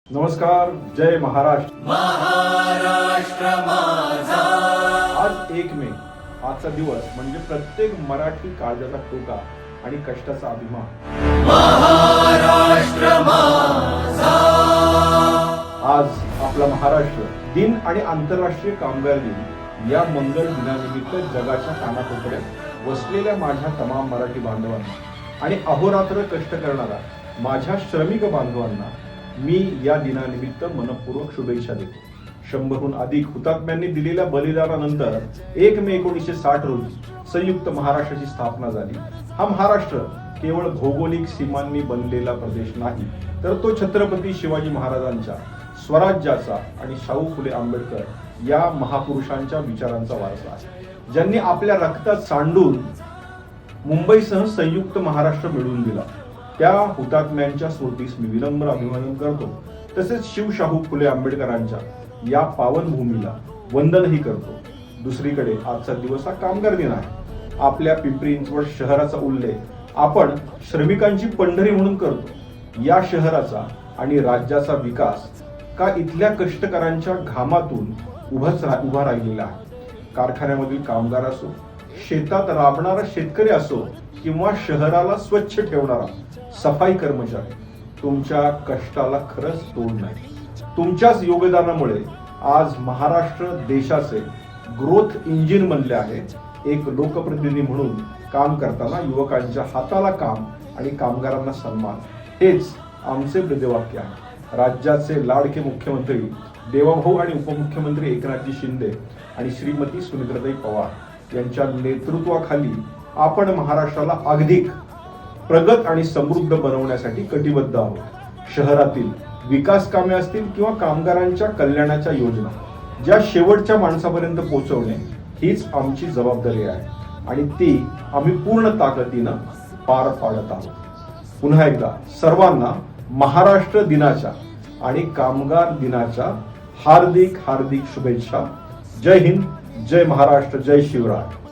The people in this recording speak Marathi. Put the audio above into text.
नमस्कार. जय महाराष्ट्र. महाराष्ट्र माझा. आज 1 मे. आजचा दिवस म्हणजे प्रत्येक मराठी काळजाचा ठोका आणि कष्टाचा अभिमान. महाराष्ट्र माझा. आज आपला महाराष्ट्र दिन आणि आंतरराष्ट्रीय कामगार दिन या मंगल दिनानिमित्त जगाच्या कानाकोपऱ्यात वसलेल्या माझ्या तमाम मराठी बांधवांना आणि अहोरात्र कष्ट करणाऱ्या माझ्या श्रमिक बांधवांना मी या दिनानिमित्त मनपूर्वक शुभेच्छा देतो. 100हून अधिक हुतात्म्यांनी दिलेल्या बलिदानानंतर 1 मे 1960 रोजी संयुक्त महाराष्ट्राची स्थापना झाली. हा महाराष्ट्र केवळ भौगोलिक सीमांनी बनलेला प्रदेश नाही, तर तो छत्रपती शिवाजी महाराजांच्या स्वराज्याचा आणि शाहू फुले आंबेडकर या महापुरुषांच्या विचारांचा वारसा आहे, ज्यांनी आपल्या रक्तात सांडून मुंबईसह संयुक्त महाराष्ट्र मिळवून दिला. त्या हुतात्म्यांच्या स्मृतीस मी विनम्र अभिवादन करतो. तसेच शिवशाहू फुले आंबेडकरांच्या या पावनभूमीला वंदनही करतो. दुसरीकडे आजचा दिवस हा कामगार दिन आहे. आपल्या पिंपरी चिंचवड शहराचा उल्लेख आपण श्रमिकांची पंढरी म्हणून करतो. या शहराचा आणि राज्याचा विकास का इथल्या कष्टकऱ्यांच्या घामातून उभा राहिलेला आहे. कारखान्यामधील कामगार असो, शेतात राबणारा शेतकरी असो किंवा शहराला स्वच्छ ठेवणारा सफाई कर्मचारी, तुमच्या कष्टाला खरंच तोड नाही. तुमच्याच योगदानामुळे आज महाराष्ट्र देशाचे ग्रोथ इंजिन बनले आहे. एक लोकप्रतिनिधी म्हणून काम करताना युवकांच्या हाताला काम आणि कामगारांना सन्मान, हेच आमचे ब्रीदवाक्य आहे. राज्याचे लाडके मुख्यमंत्री देवाभाऊ आणि उपमुख्यमंत्री एकनाथजी शिंदे आणि श्रीमती सुनीत्राताई पवार यांच्या नेतृत्वाखाली आपण महाराष्ट्राला अधिक प्रगत आणि समृद्ध बनवण्यासाठी कटिबद्ध आहोत. शहरातील विकास कामे असतील किंवा कामगारांच्या कल्याणाच्या योजना, ज्या शेवटच्या माणसापर्यंत पोहोचवणे हीच आमची जबाबदारी आहे आणि ती आम्ही पूर्ण ताकदीनं पार पाडत आहोत. पुन्हा एकदा सर्वांना महाराष्ट्र दिनाच्या आणि कामगार दिनाच्या हार्दिक हार्दिक शुभेच्छा. जय हिंद, जय महाराष्ट्र, जय शिवराय.